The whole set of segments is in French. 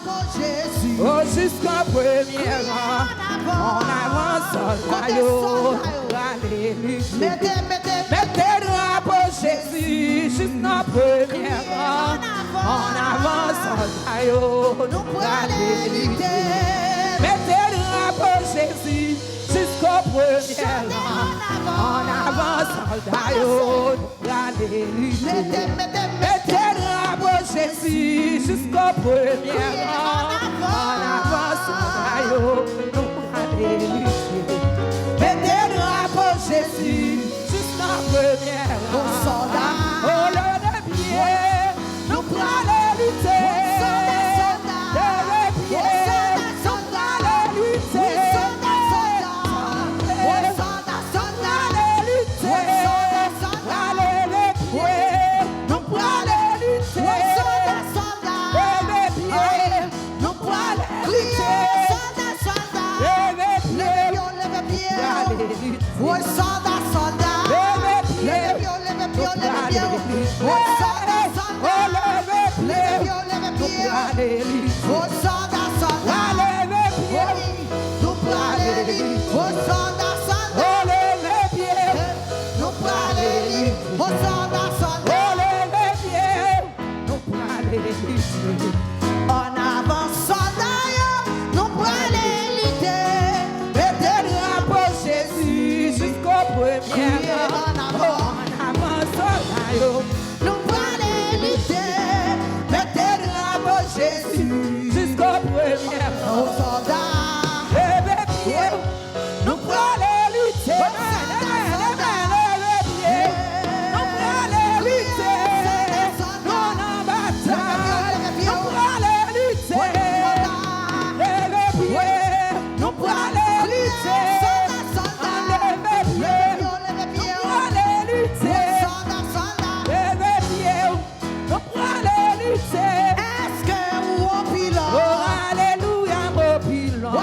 Oh, jusqu'au premier rang, on avance soldat, yo. Alléluia. Mettez drapeau Jésus, jusqu'au premier rang, on avance soldat, yo. Alléluia. Mettez drapeau Jésus, jusqu'au premier rang, on avance soldat, yo. Alléluia. Mettez drapeau Jésus, jusqu'au premier rang, on avance soldat, yo. Alléluia. Mettez drapeau Jésus, jusqu'au premier rang, oh le de pied, nous prenons lutter. Oh soldat, soldat, levez-vous, levez-vous, levez-vous. Oh soldat, soldat, levez-vous, levez-vous. Oh soldat, soldat, levez-vous, nous parlez. Oh soldat, soldat, levez-vous, nous parlez. Oh soldat, soldat, levez-vous, nous parlez. En avant, soldat, nous parlez. Jusqu'au premier rang, on avance soldat, yo. Nous prenons lutter, mettez drapeau Jésus. Jusqu'au premier rang, aux soldats, levez-pied, nous prenons lutter. Levez-pied, nous prenons lutter. Nous en bataille, nous prenons lutter. Levez-pied, nous prenons lutter. est-ce que vous pilon? Oh, alléluia, mon pilon.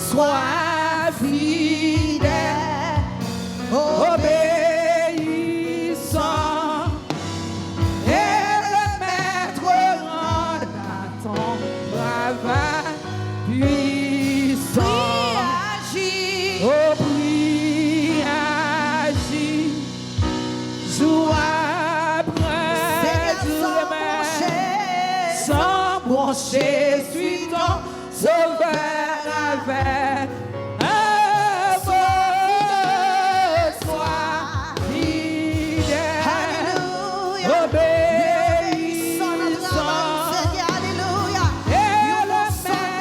sois fidèle, obéissant, et le maître rendra ton travail puissant. agis. Oh, prie, agis, joue après Seigneur, sans broncher, suis ton sauveur avec amour, sois fidèle, Alléluia. obéissant, Seigneur, alléluia. et le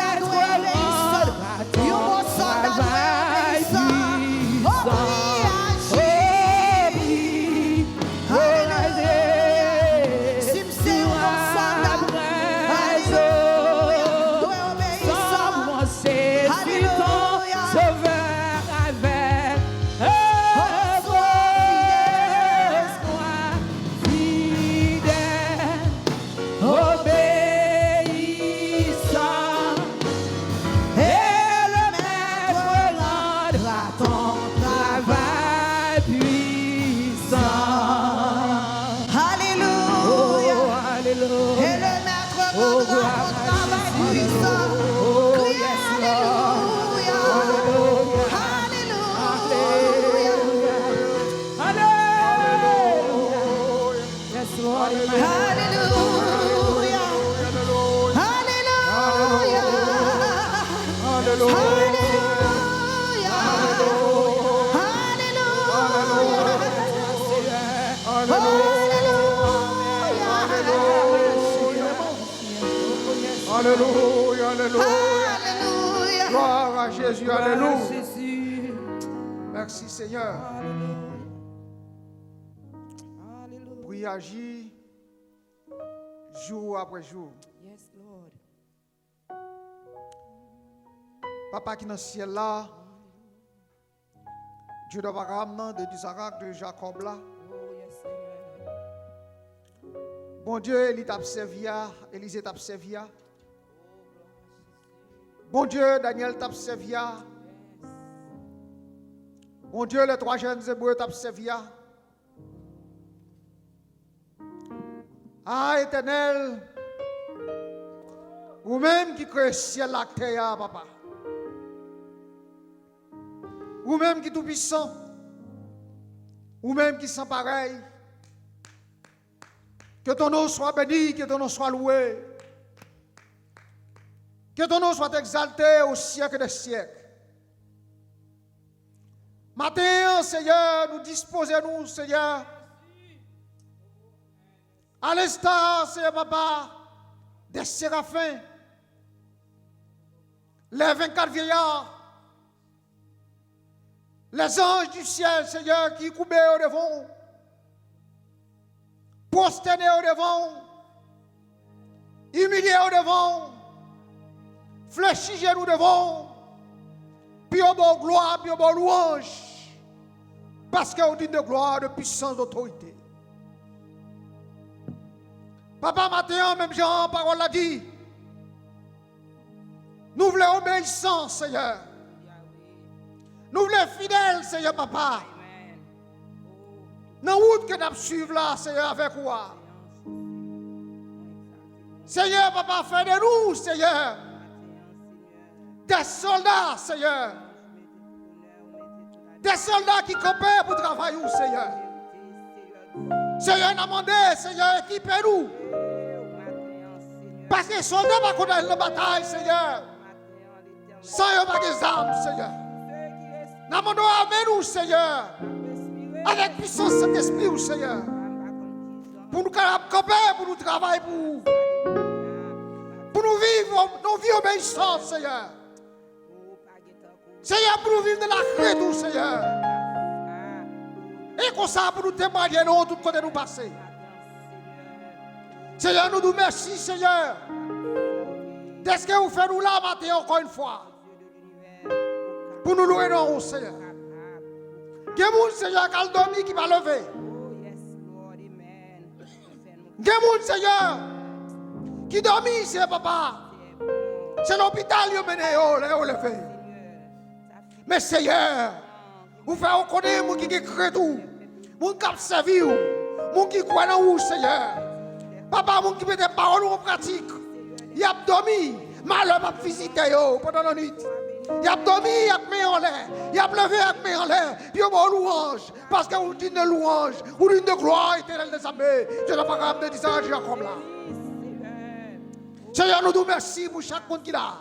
maître rendra ton travail puissant. Alléluia, alléluia. Alléluia. Gloire à Jésus, alléluia. Jésus. Merci Seigneur. Alléluia. Puis agir jour après jour. Yes, Lord. Papa qui est dans le ciel là, Dieu d'Abraham, de Isaac, de Jacob là. Oh, yes, Seigneur. Bon Dieu, il t'a servi, Élisée t'a servi. Bon Dieu, Daniel t'a servi. Bon Dieu, les trois jeunes Hébreux t'a servi. Ah, Éternel, vous-même qui créez le ciel la terre, papa. Vous-même qui est tout puissant. Vous-même qui sont pareil. Que ton nom soit béni, que ton nom soit loué. Que ton nom soit exalté au siècle des siècles. Matin, Seigneur, nous disposons-nous, Seigneur, à l'instar, Seigneur Papa, des séraphins, les 24 vieillards, les anges du ciel, Seigneur, qui coupaient au devant, prosternés au devant, humiliés au devant, fléchis genoux devant, puis au bon gloire, puis au bon louange, parce qu'on dit de gloire, de puissance, d'autorité. Papa, matin, même Jean, parole l'a dit, nous voulons obéissance, Seigneur. Nous voulons fidèles, Seigneur, papa. Dans la route que nous suivons là, Seigneur, avec quoi? Seigneur, papa, fais de nous, Seigneur, des soldats, Seigneur. Des soldats qui campaient pour travailler, Seigneur. Seigneur, nous demandons, Seigneur, équipez-nous. Parce que les soldats ne vont pas la bataille, Seigneur. Sans eux, pas des armes, Seigneur. Nous demandons, amène-nous, Seigneur. Avec puissance de cet esprit, Seigneur. Pour nous camper, pour nous travailler, pour nous vivre nos vies obéissantes, Seigneur. Seigneur, pour nous vivre de la crainte, Seigneur. Et comme ça, pour nous témoigner, nous, tout côté nous passer. Seigneur, nous nous merci, Seigneur. Qu'est-ce que vous faites nous là, matin, encore une fois? Pour nous louer, non, Seigneur. Il y a des gens, Seigneur, qui ont dormi, qui va lever. Il y a des gens, Seigneur, qui dorment, Seigneur, papa. C'est l'hôpital qui a mené, levé. Mais Seigneur, vous faites reconnaître mon qui crée tout, mon qui servi, mon qui croit dans vous, Seigneur. Papa, mon qui met des paroles en pratique. Il a dormi, malheur va visiter pendant la nuit. Il a dormi avec mes en l'air, il a levé avec mes en l'air, puis il a louange, parce que vous dites de louange, ou d'une de gloire éternelle des armées. Je n'ai pas capable de dire ça, je comme là. Seigneur, nous nous merci pour chaque monde qui est là,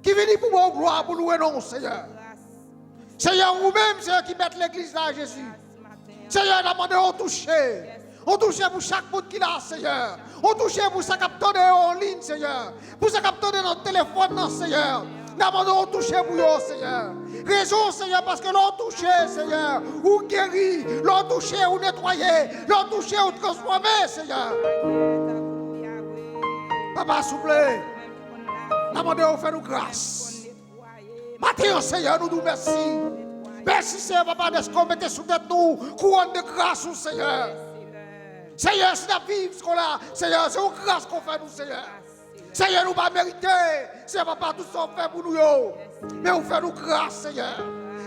qui vient pour vos gloire, pour louer non, Seigneur. Seigneur, vous-même, Seigneur, qui mettez l'église là, Jésus. Seigneur, demandez on toucher. On touche pour chaque monde qui est là, Seigneur. On touche pour ça capteur en ligne, Seigneur. Pour ça capteur dans notre téléphone, non, Seigneur. Demandons on touche pour eux, Seigneur. Raison, Seigneur, parce que l'on touche, Seigneur, ou guérit, l'on touche ou nettoyer, l'on touche ou transformer, Seigneur. Papa, s'il vous plaît, demandons on fait nous grâce. Maintenant, Seigneur, nous nous merci. Merci, Seigneur, Papa, de ce qu'on mette sous tête nous, couronne de grâce, Seigneur. Seigneur, c'est la vie, ce qu'on a. Seigneur, c'est une grâce qu'on fait, nous, Seigneur. Seigneur, nous ne pas mériter. C'est Papa, tout ce qu'on fait pour nous. Mais vous faites nous grâce, Seigneur.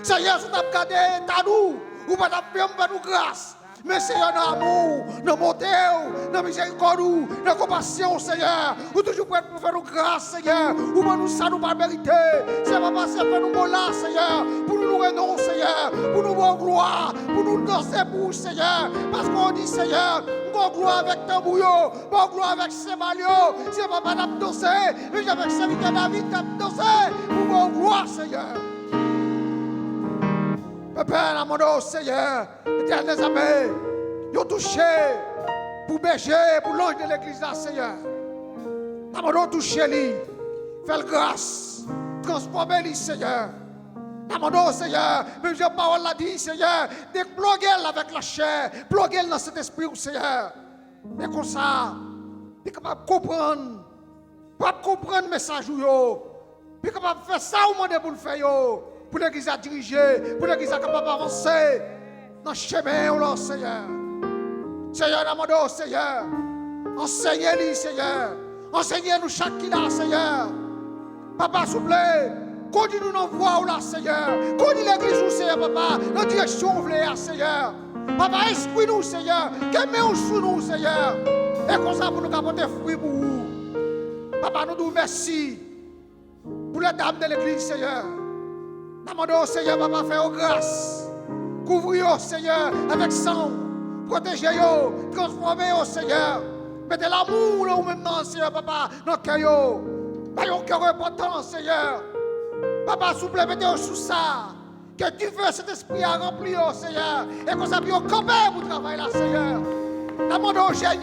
Seigneur, si vous avez gardé à nous, vous ne pouvez pas nous grâce. Mais Seigneur, dans l'amour, dans bonté, dans la miséricorde, dans la compassion, Seigneur, vous toujours prêts pour faire nous grâce, Seigneur. Vous ne nous ça nous pas mériter. C'est Papa, c'est pour nous là, Seigneur, pour nous renoncer, Seigneur, pour nous voir gloire, pour nous danser pour vous, Seigneur. Parce qu'on dit, Seigneur, bon gloire avec Tambouyo, bon gloire avec Semalio, c'est Papa n'a pas dansé, mais avec serviteur David n'a pas dansé, pour bon gloire, Seigneur. Papa, dans mon nom, Seigneur, éternel des armées, ils ont touché pour berger, pour l'ange de l'église là, Seigneur. Dans mon nom, touché-lui, fais grâce, transformez-lui, Seigneur. Dans mon nom, Seigneur, même si la parole l'a dit, Seigneur, déploguez-le avec la chair, ploguez-le dans cet esprit, Seieur. Et comme ça, il est capable de comprendre, le message, il est capable de faire ça au monde pour le faire. Pour l'église à diriger, pour l'église à capable d'avancer dans le chemin, Seigneur. Seigneur, demandons, Seigneur, enseignez-lui, Seigneur. Enseignez-nous chaque qui là, Seigneur. Papa, s'il vous plaît, conduis-nous dans la voie, là, Seigneur. Conduis l'église, Seigneur, Papa, dans la direction où vous voulez, Seigneur. Papa, instruis-nous, Seigneur. Qu'aimez-nous sous nous, Seigneur. Et comme ça, pour nous apporter fruit pour vous. Papa, nous nous merci pour les dames de l'église, Seigneur. Demandons au Seigneur, Papa, faire grâce. Couvrez-vous, Seigneur, avec sang. Protégez-vous, transformez-vous, Seigneur. Mettez l'amour là où même, Seigneur, Papa, dans le cœur. Voyons cœur important, Seigneur. Papa, s'il vous plaît, mettez-vous sous ça. Que tu veux cet esprit à remplir, Seigneur. Et qu'on s'appuie au campé pour travailler là, Seigneur. Demandons aux jeunes,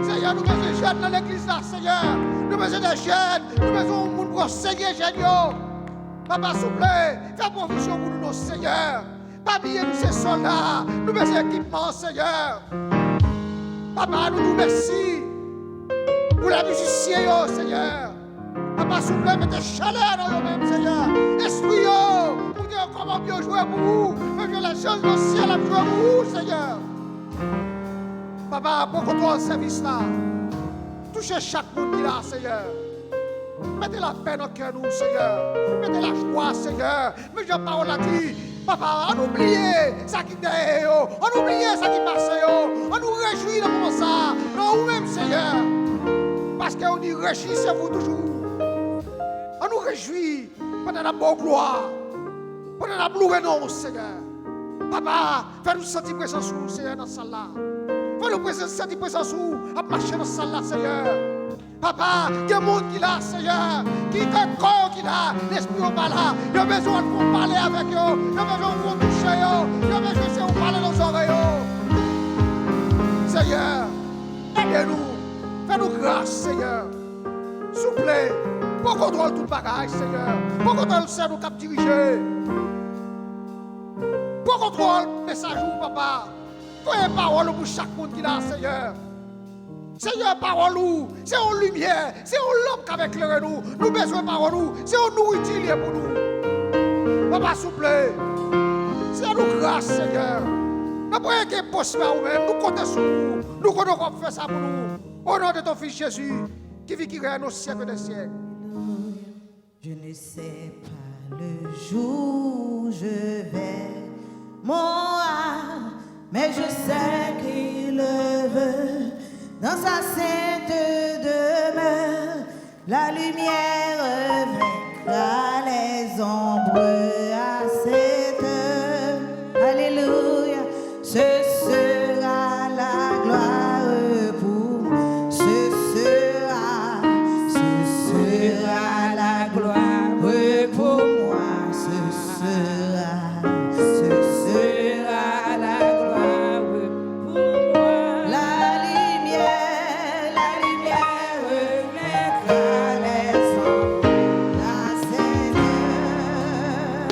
Seigneur, nous besoin de jeunes dans l'église là, Seigneur. Nous besoin de jeunes, nous besoin de monde pour enseigner, jeunes. Papa, s'il vous plaît, fais provision pour nous, Seigneur. Pas oublier nous, ces soldats, nous besoin d'équipement, Seigneur. Papa, nous nous merci pour les musiciens, Seigneur. Papa, s'il vous plaît, mettez chaleur dans eux-mêmes, Seigneur. Esprit, pour dire comment bien jouer pour vous. Mettez la chance dans le ciel à jouer pour vous, Seigneur. Papa, pour qu'on soit en service là, touchez chaque monde qui est là, Seigneur. Mettez la paix dans le cœur, nous, Seigneur. Mettez la joie, Seigneur. Mais j'ai parole à dire, Papa, on oublie ça qui est derrière, on oublie ça qui passe, on nous réjouit dans mon ça, dans nous-mêmes, Seigneur. Parce qu'on dit, réjouissez-vous toujours. On nous réjouit pendant la bonne gloire, pendant la gloire, non, Seigneur. Papa, fais-nous sentir présence sur nous, Seigneur, dans cette salle-là. Fais-nous sentir présence sur nous, à marcher dans cette salle-là, Seigneur. Papa, il y a un monde qui est là, Seigneur, qui est un corps qui est là, l'esprit n'est pas là. Il y a besoin de parler avec eux, il y a besoin de toucher eux, il y a besoin de parler dans les oreilles. Seigneur, aidez-nous, fais-nous grâce, Seigneur. S'il vous plaît, pour contrôle tout le bagage, Seigneur. Pour contrôle le nous cap diriger. Pour contrôle le message, papa. Pour une parole pour chaque monde qui est là, Seigneur. Seigneur, parole, c'est une lumière, c'est une lampe avec éclaire nous. Nous besoin de parole, c'est une nourriture pour nous. Papa, s'il vous plaît, c'est nous grâce, Seigneur. Nous ne pouvons pas possible à nous-mêmes, nous comptons sur vous. Nous comptons qu'on fait ça pour nous. Au nom de ton Fils Jésus, qui vit qui règne au siècle des siècles. Je ne sais pas le jour je vais mourir, mais je sais qu'il le veut. Dans sa sainte demeure, la lumière vaincra les ombres à cette heure. Alléluia, ce sera la gloire pour moi. Ce sera la gloire pour moi. Ce sera la gloire pour moi. La lumière vaincra les ombres à cette heure.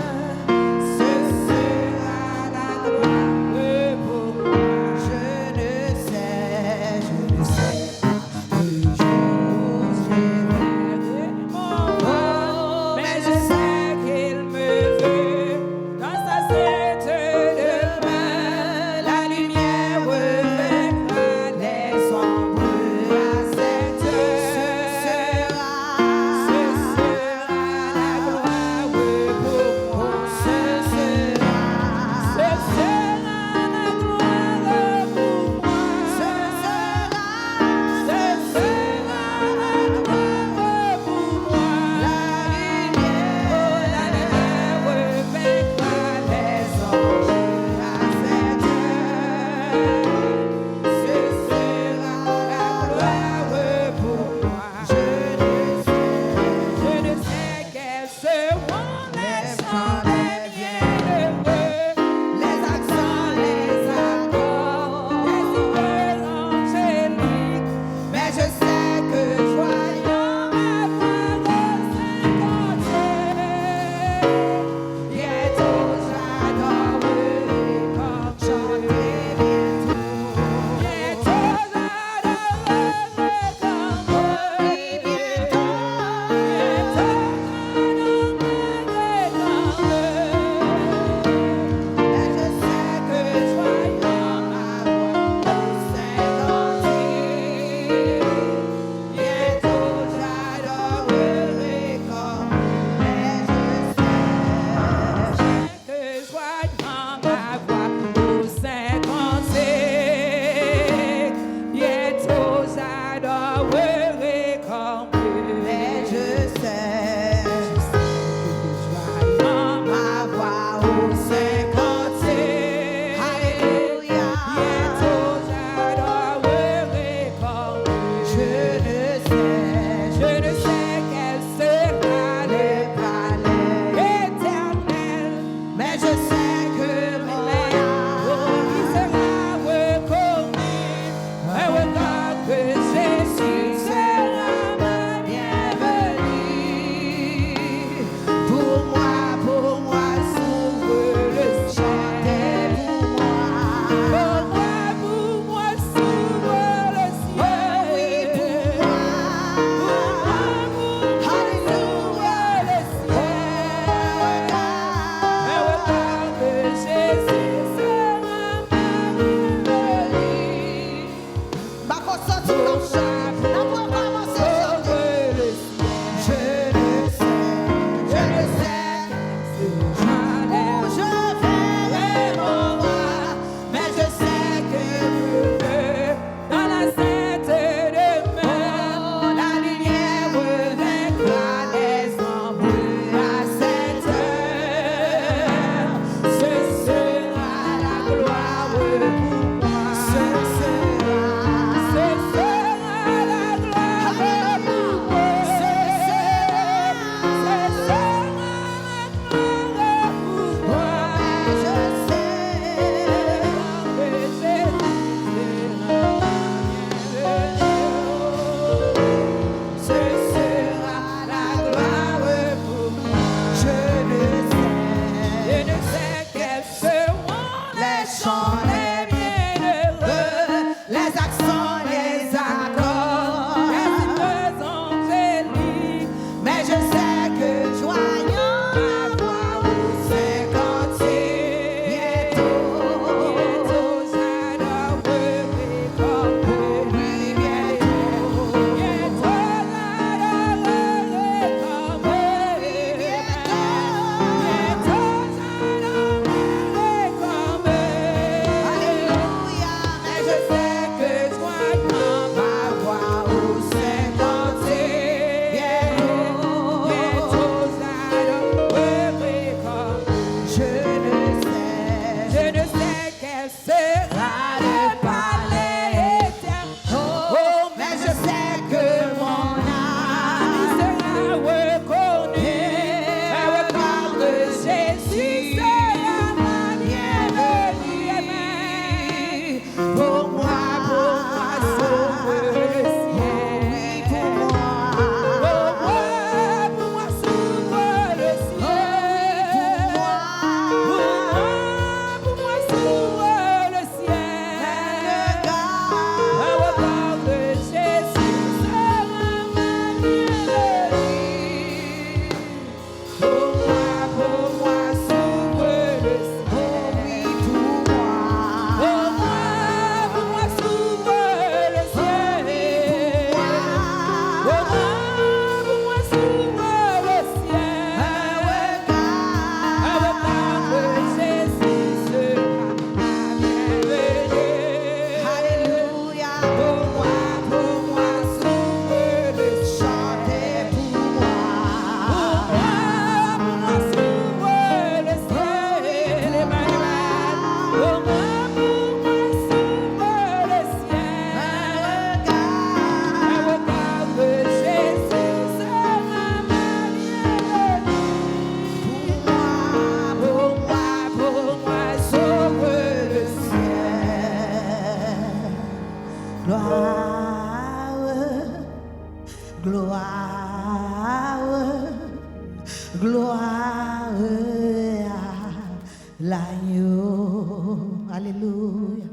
l'agneau. Alléluia.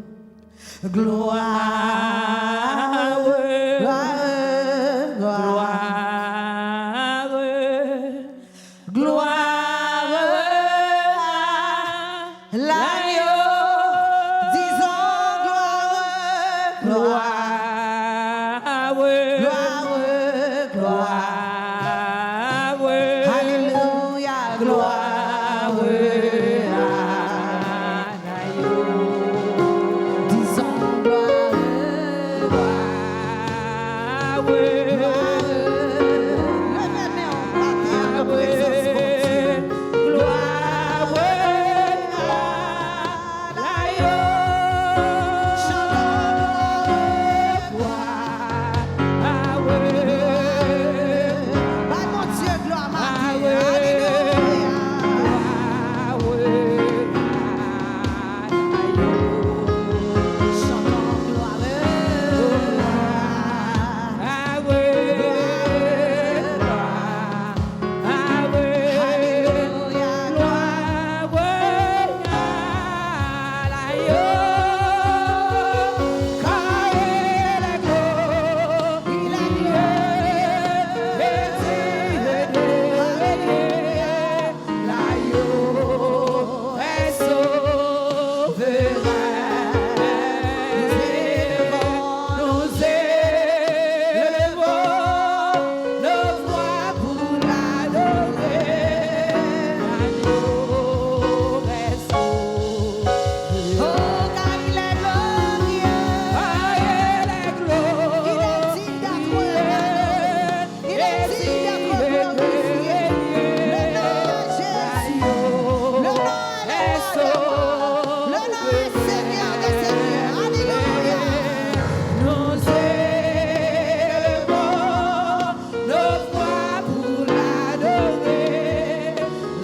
Gloire, gloire, gloire, gloire à l'agneau. Disons gloire, gloire, gloire, gloire. Alléluia, gloire.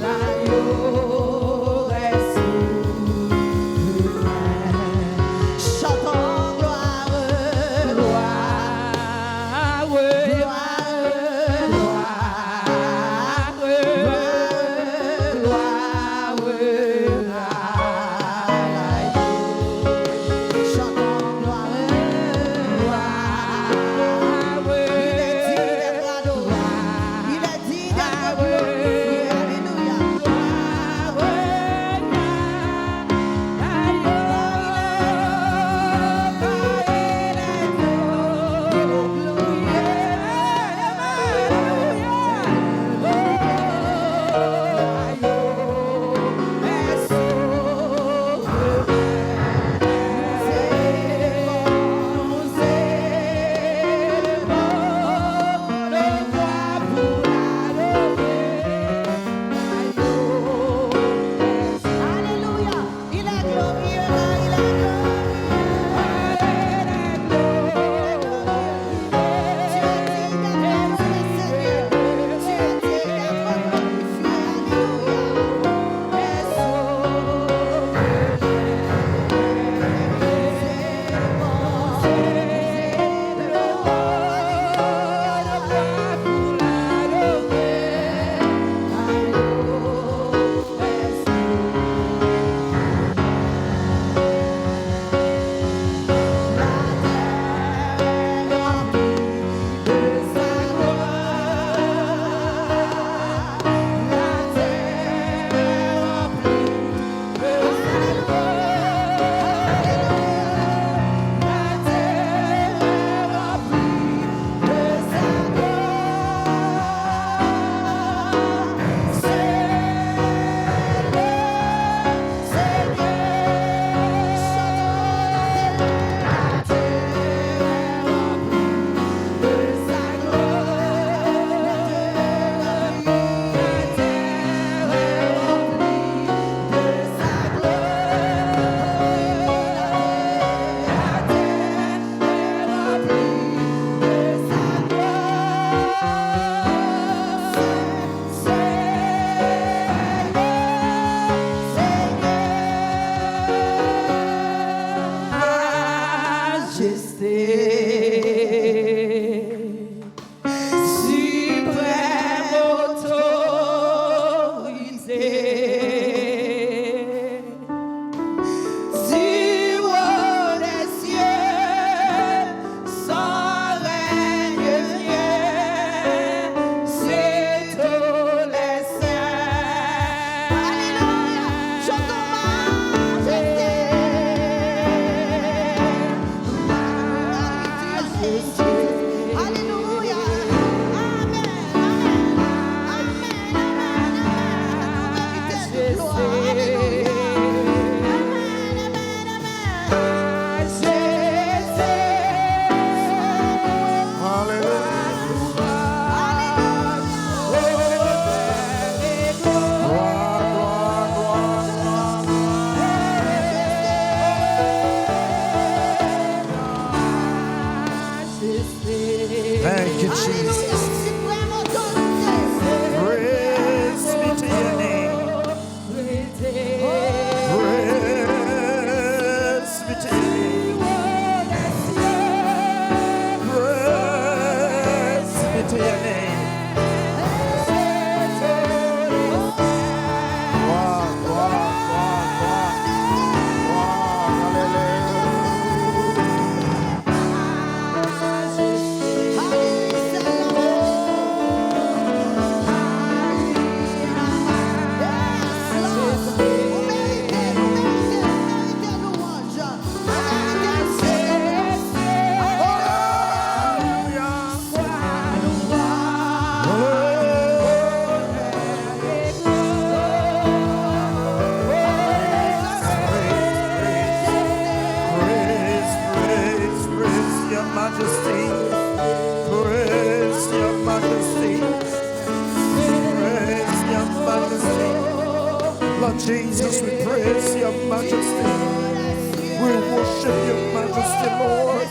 L'agneau Lord Jesus, we praise your majesty. We worship your majesty, Lord.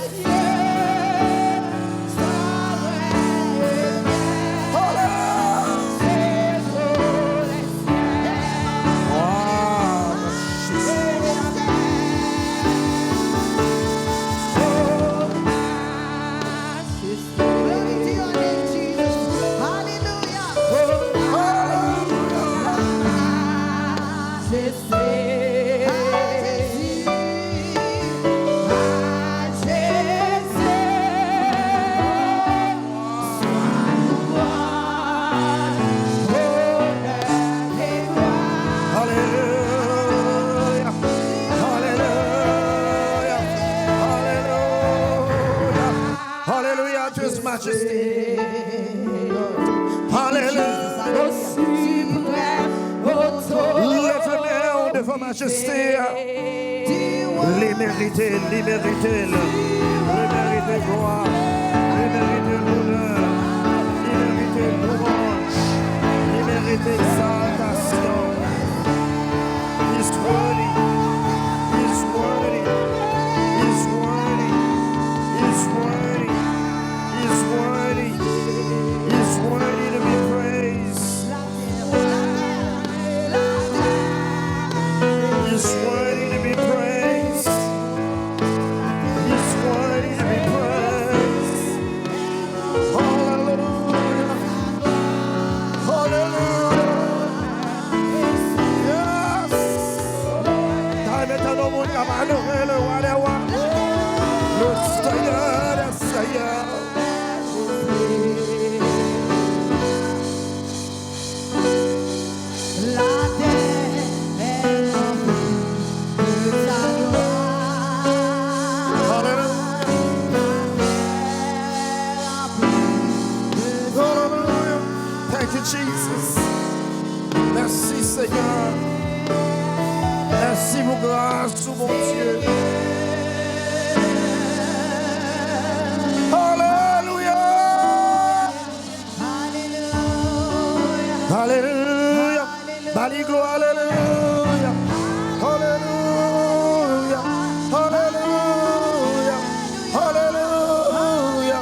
Majesty. Hallelujah. L'éternel devant majesté. L'immérité, l'immérité, l'immérité gloire, l'immérité l'honneur, l'immérité louange, l'immérité exaltation. He's worthy, he's worthy, he's worthy, he's worthy. He's worthy. He's worthy to be praised. He's worthy to be praised. He's worthy to be praised. Hallelujah. Hallelujah. Yes. Time et temps, mon camarade, le roi des rois. Le Seigneur des Seigneurs. Jesus. Merci Seigneur. Merci pour grâce, mon Dieu. Alléluia. Alléluia. Bali gloire, alléluia. Alléluia. Alléluia. Alléluia.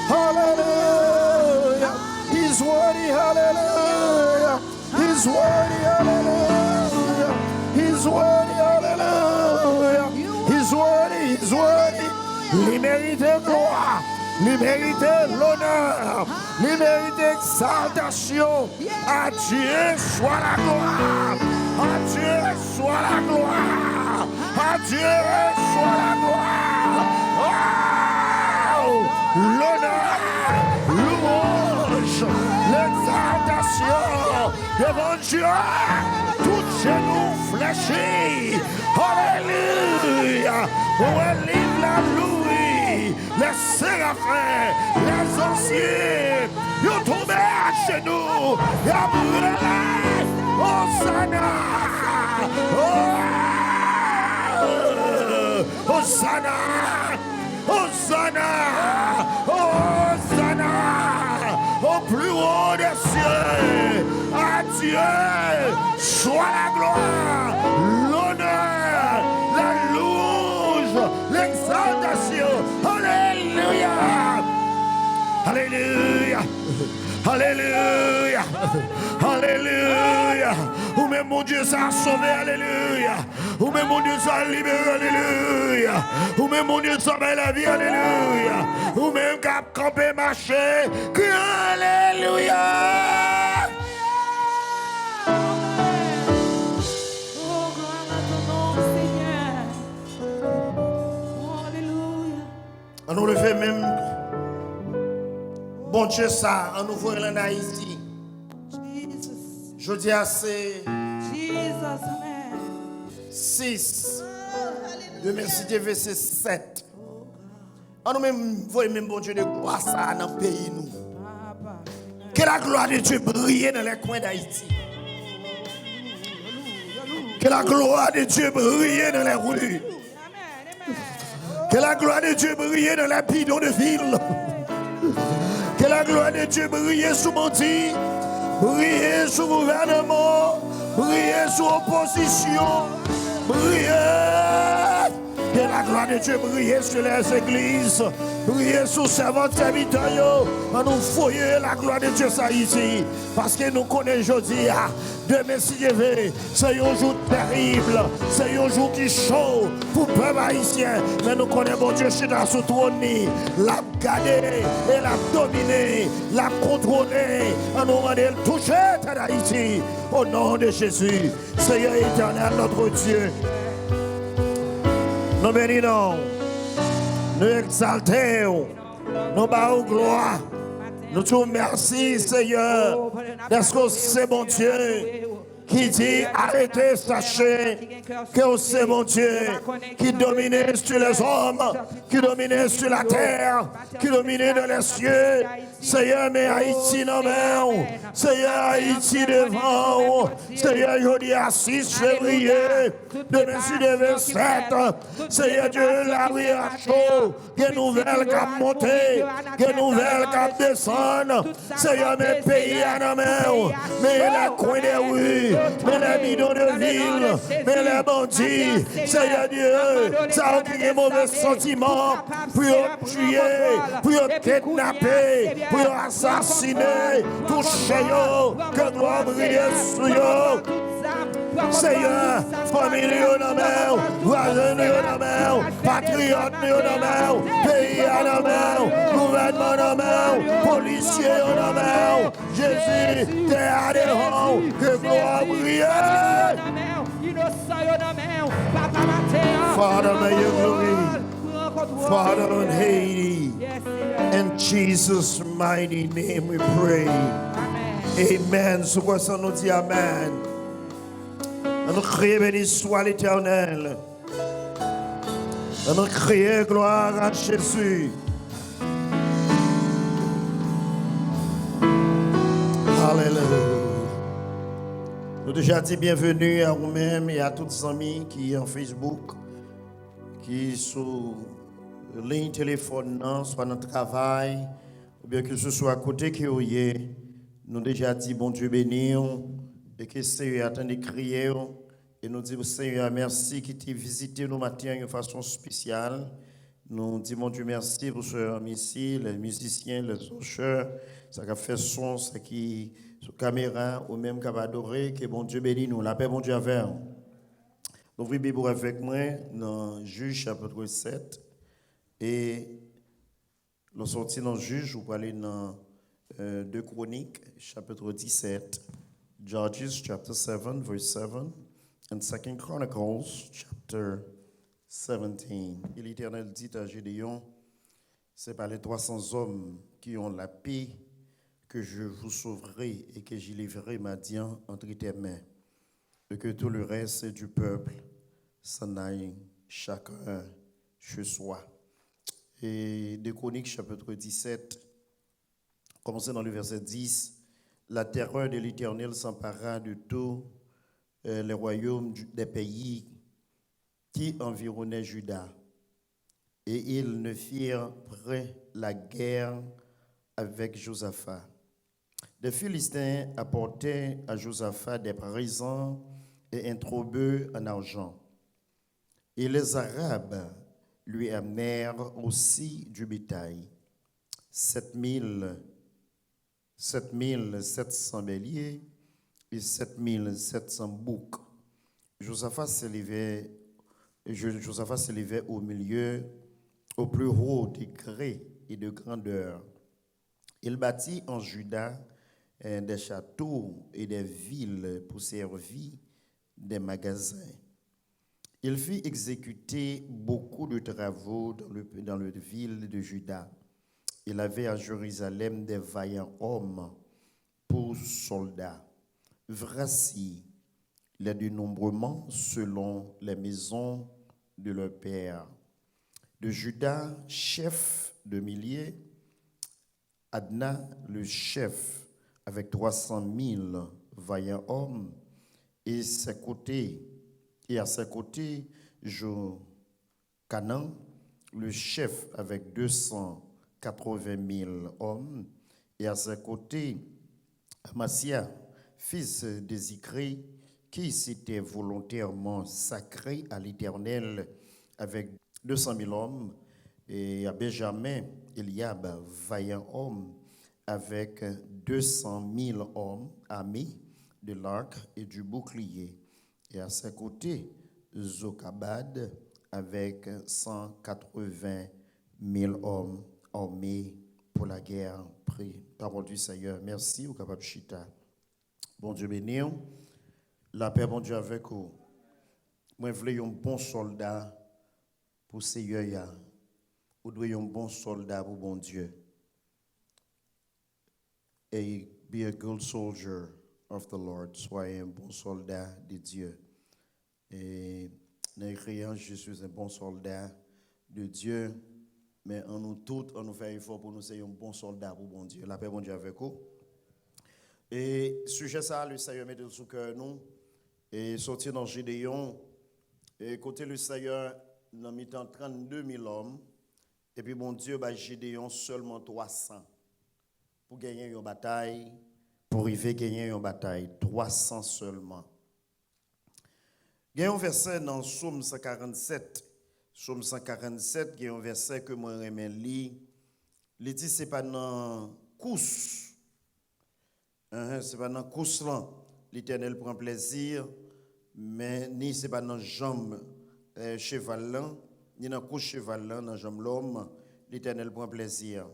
Hallelujah. He's worthy, hallelujah. He's worthy, hallelujah. He's worthy, hallelujah. He's worthy, he's worthy. Il mérite gloire, il mérite l'honneur, il mérite exaltation. À Dieu soit la gloire, à Dieu soit la gloire, à Dieu soit la gloire. Wow! L'honneur, louange, l'exaltation devant Dieu, tout genou fléchi. Alléluia. Où est la louis, les séraphins, les anciens, ils tombent à genoux, ils ont brûlé. Hosanna. Hosanna. Hosanna. Hosanna. Au plus haut des cieux, à Dieu soit la gloire, l'honneur, la louange, l'exaltation. Alléluia. Alléluia. Alléluia. Alléluia. Ou même mon Dieu ça sauvé. Alléluia. Ou même mon Dieu ça libéré. Alléluia. Ou même mon Dieu ça met la vie. Alléluia. Ou même cap camper marcher. Alléluia. Oh, gloire à ton nom, Seigneur. Oh, alléluia. On nous le fait même. Bon Dieu ça, on nous voit en Haïti. Jesus. Je dis assez Jesus, amen. 6 de Mercité verset 7. On nous même voit même bon Dieu de gloire ça dans le pays nous. Papa. Que la gloire de Dieu brille dans les coins d'Haïti. Que la gloire de Dieu brille dans les rues. Que la gloire de Dieu brille dans les bidons de ville. Que la gloire de Dieu brille sous Monti, brille sous le gouvernement, Briller sur opposition. Briller. Que la gloire de Dieu brille sur les églises. Briller sur servants serviteurs. En nous foyer la gloire de Dieu ça ici. Parce que nous connaissons aujourd'hui. Demain si Dieu veut. C'est un jour terrible. C'est un jour qui est chaud pour le peuple haïtien. Mais nous connaissons mon Dieu qui est sur le trône. L'a gardé et l'a dominé. L'a contrôlé. En nous rendant toucher à Haïti. Au nom de Jésus. Seigneur éternel, notre Dieu. Nous bénissons, nous exaltons, nous battons gloire. Nous te remercions, Seigneur, parce que c'est mon Dieu qui dit arrêtez, sachez que c'est mon Dieu qui domine sur les hommes, qui domine sur la terre, qui domine dans les cieux. Seigneur, mais Haïti non mais Seigneur, Haïti devant. Seigneur, jeudi à 6 février 2027. Seigneur Dieu, la rue à chaud. Que nouvelle qui a monté, que nouvelle qui a descendu. Seigneur, mes pays à nos mains, mais les coins des rues, mais les bidons de ville, mais les bandits. Seigneur Dieu, ça a créé mauvais sentiments pour tuer, pour kidnapper, pour assassiner, toucher, que gloire brille sur eux. Seigneur, famille dans main, voisins dans main, patriotes dans main, pays dans main, gouvernement dans main, policiers dans main. Jésus, t'es à devant, que gloire brille. Father, may your glory, Father in Haiti, in Jesus' mighty name we pray. Amen. Sous quoi ça nous dit Amen. Nous crions béni soit l'Éternel. Nous crions gloire à Jésus. Alléluia. Nous déjà dit bienvenue à vous-même et à tous les amis qui sont en Facebook, qui sont sur ligne téléphone, soit dans le travail, ou bien que ce soit à côté qui est. Nous déjà dit bon Dieu béni. Et que Seigneur attend de crier et nous disons Seigneur merci qui t'a visité nous matin de façon spéciale. Nous disons mon Dieu merci pour ce ici, les musiciens, les chanteurs, ça qui a fait son, ça qui sur caméra ou même qui a adoré, que bon Dieu bénisse nous, la paix bon Dieu avec nous. Ouvrez la Bible avec moi dans Juge chapitre 7 et nous sortis dans Juge, vous parlez dans 2 Chroniques chapitre 17. Judges chapter 7, verse 7, and 2 Chronicles chapter 17. Et l'Éternel dit à Gédéon, c'est par les 300 hommes qui ont la paix que je vous sauverai et que j'y livrerai Madian entre tes mains, et que tout le reste du peuple s'en aille chacun chez soi. Et 2 Chroniques chapitre 17, commencez dans le verset 10. La terreur de l'Éternel s'empara de tous les royaumes des pays qui environnaient Juda. Et ils ne firent près la guerre avec Josaphat. Les Philistins apportaient à Josaphat des présents et un troupeau en argent. Et les Arabes lui amenèrent aussi du bétail, 7700 béliers et 7700 boucs. Josaphat s'élevait au milieu, au plus haut degré et de grandeur. Il bâtit en Juda des châteaux et des villes pour servir des magasins. Il fit exécuter beaucoup de travaux dans la ville de Juda. Il avait à Jérusalem des vaillants hommes pour soldats. Voici les dénombrements selon les maisons de leur père. De Juda, chef de milliers, Adna, le chef, avec 300 000 vaillants hommes, et à ses côtés, Jochanan, le chef, avec 280 000 hommes, et à ses côtés, Amasia, fils de Zikri, qui s'était volontairement sacré à l'Éternel avec 200 000 hommes, et à Benjamin, Eliab, vaillant homme, avec 200 000 hommes armés de l'arc et du bouclier. Et à ses côtés, Zokabad, avec 180 000 hommes armés pour la guerre. Prie. Parole du Seigneur. Merci, au capable Chita. Bon Dieu béni. La paix, bon Dieu, avec vous. Moi, je voulais un bon soldat pour Seigneur. Vous devez un bon soldat pour bon Dieu. Et be a good soldier of the Lord. Soyez un bon soldat de Dieu. Et en écrivant, je suis un bon soldat de Dieu. Mais en nous tous, on nous fait effort pour nous ser un bon soldat pour bon Dieu. La paix, bon Dieu, avec vous. Et sujet ça, le Seigneur met sous cœur nous. Et sortir dans Gédéon. Et côté le Seigneur, nous avons mis 32 000 hommes. Et puis, bon Dieu, bah, Gédéon seulement 300. Pour gagner une bataille, pour arriver à gagner une bataille. 300 seulement. Il y a un verset dans Psaume 147. Psaume 147, il y a un verset que moi j'aime lire. Il dit c'est pas dans course. C'est pas dans course là. L'Éternel prend plaisir, mais ni c'est pas dans jambe cheval là, ni dans course cheval là, dans jambe l'homme, l'Éternel prend plaisir.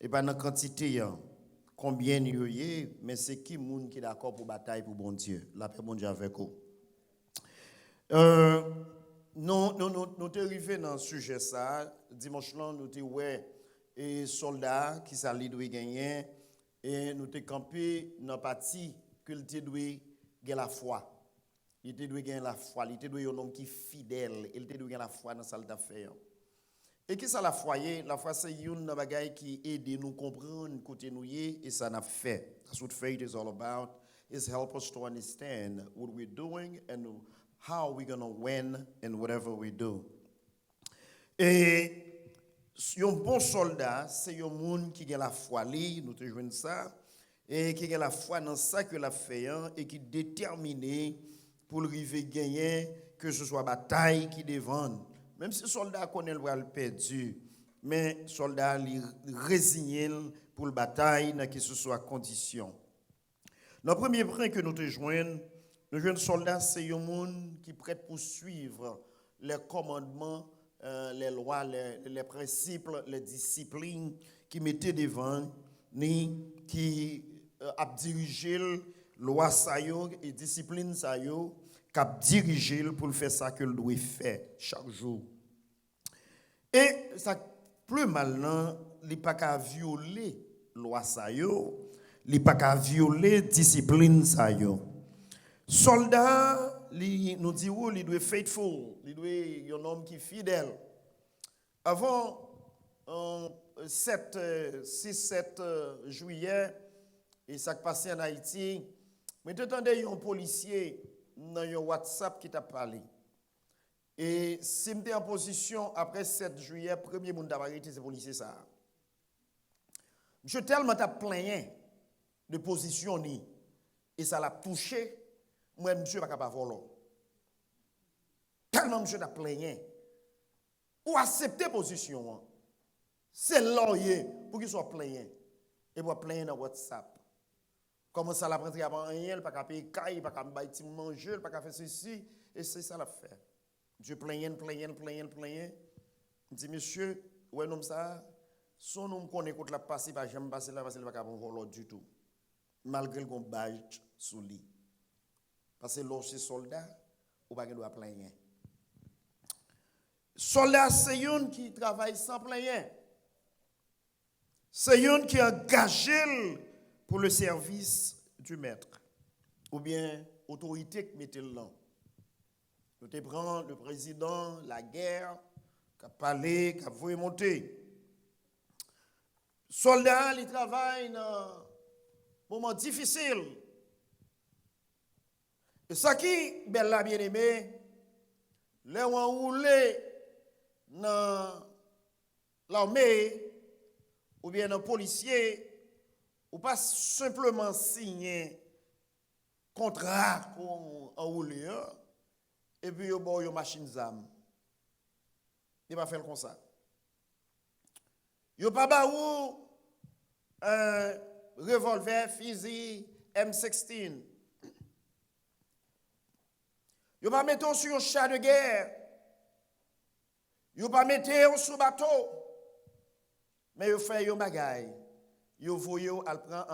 Et pas dans quantité combien il y a, mais c'est qui monde qui est d'accord pour bataille pour bon Dieu. La paix bon Dieu avec vous. Nous sommes arrivés dans ce sujet ça. Dimanche là, nous sommes et soldats qui s'allient doivent gagner et nous sommes campés dans la partie que le doit gagner la foi. Il doit gagner la foi. Il doit un homme qui est fidèle. Il doit gagner la foi dans sa salle d'affaires. Et qui ça la foi? La foi c'est une bagaille qui aide nous comprendre côté nous et ça n'a fait. That's what faith is all about. Is help us to understand what we're doing and how we're going to win in whatever we do. Et un bon soldat, c'est un monde qui a la foi, nous te jouons ça, et qui a la foi dans ça que la fait, et qui est déterminé pour arriver gagner, que ce soit bataille qui devant. Même si le soldat connaît le perdu, mais le soldat est résigné pour la bataille, dans que ce soit condition. Le premier point que nous te jouons, le jeune soldat, c'est un monde qui est prêt pour suivre les commandements, les lois, les principes, les disciplines qui mettaient devant, ni qui a dirigé loi et discipline qui a dirigé pour faire ça que doit faire chaque jour. Et ça plus mal, il n'est pas qu'à violer loi il n'est pas qu'à violer discipline Soldat, nous dit où il doit être faithful, il doit être un homme qui est fidèle. Avant 6-7 juillet, et ça qui passé en Haïti, mais tu entendais un policier dans un WhatsApp qui t'a parlé. Et si je suis en position après 7 juillet, premier monde d'avoir été ce policier ça. Je tellement t'a plaigné de position ni et ça l'a touché. Moi, monsieur, je ne peux pas voler. Tellement monsieur t'a plaigné. Ou accepter position. C'est l'oyer pour qu'il soit plaigné. Et pour plaigner dans WhatsApp. Comment ça l'a pris avant rien, il pas qu'à payer caille, il pas qu'à manger, il pas qu'à faire ceci. Et c'est ça l'a fait. Dieu plaigné. Il dit, monsieur, ouais, non, ça, son nom qu'on écoute la passer, pas j'aime passer là, parce qu'il va pas voler du tout. Malgré qu'on badge sous lui. Parce que lorsque soldat, ou pas qu'il doit plaigner. Soldat, c'est un qui travaille sans plaigner. C'est un qui est engagé pour le service du maître. Ou bien, autorité qui mette là. Nous te prend le président, la guerre, qui a parlé, qui a voulu monter. Soldat, il travaille dans un moment difficile. Et ça qui, bien aimé, les ont roulé dans l'armée, ou bien dans le policier, ou pas simplement signer contrat pour enrouler, et puis, bon, une machine ZAM. Il va faire comme ça. Il pas baou un revolver, fusil M16. Il pas mettre sur un char de guerre. Il pas mettre sur bateau. Mais il fait un bagaille. Il voyez à prendre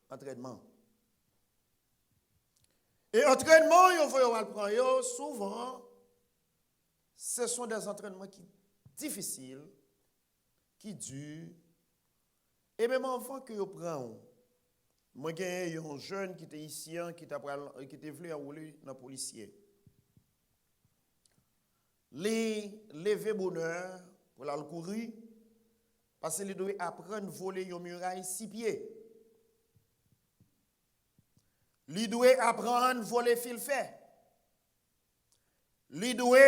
entraînement. Et entraînement, il voyez à prendre souvent ce sont des entraînements qui difficiles, qui durent. Et même avant que vous preniez, moi, j'ai un jeune qui était ici, qui était venu enrouler dans le policier. Les lever bonheur pour la courir, parce qu'il doit apprendre à voler une muraille 6 pieds. Il doit apprendre à voler fil fait. Il doit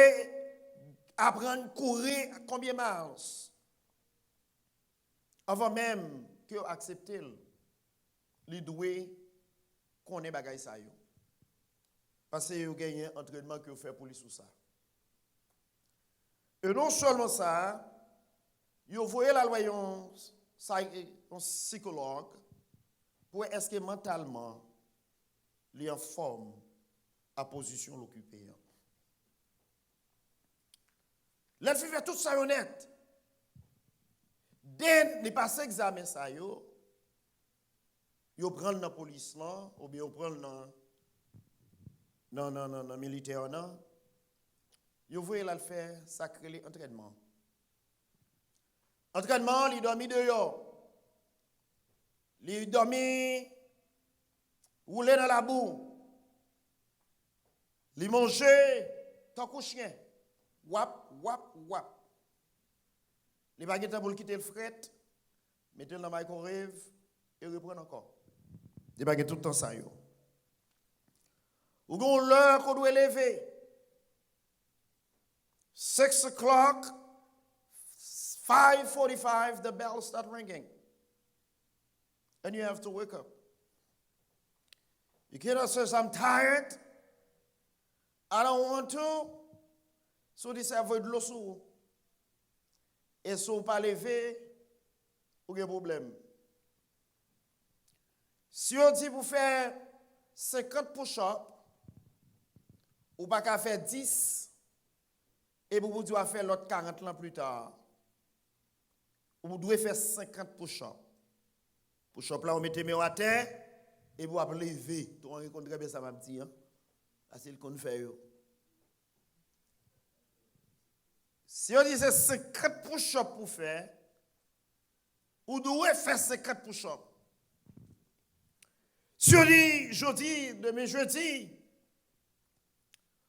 apprendre à courir combien de miles avant même que vous acceptez. Il doit connaître bagay ça yo. Parce que vous gagnez un entraînement que vous faites pour lui sous ça. Et non seulement ça, vous voyez la loi un psychologue pour est-ce que mentalement il est en forme à position l'occuper. Là, il fait tout ça honnête. Dès qu'il passe l'examen, ça yo prend dans la police là, ou bien prend dans le militaire là. Yo voyez là le faire sacré entraînement. Entraînement, il dormi dehors. Il dormi rouler dans la boue. Il manger tant qu'un chien. Wap, wap, wap. Les baguettes pour quitter le fret, mettez dans la microwave et reprendre encore. Les baguettes tout le temps ça yo. Ou gon l'heure qu'on doit lever. 6 o'clock, 5:45, the bell start ringing. And you have to wake up. You cannot say, I'm tired. I don't want to. So this avoid de l'eau sous. Et si vous ne pas lever, vous avez un problème. Si on dit pour faire 50 push-ups, ou pas qu'à faire 10, et vous devez faire l'autre 40 ans plus tard, vous devez faire 50 push-ups. Push-up là, vous mettez mes à terre, et vous avez lever. Vous avez très bien ça, m'a dit. C'est ce qu'on fait. Si on dit c'est 50 push-ups pour faire, vous devez faire 50 push-ups. Si on dit jeudi, demain jeudi,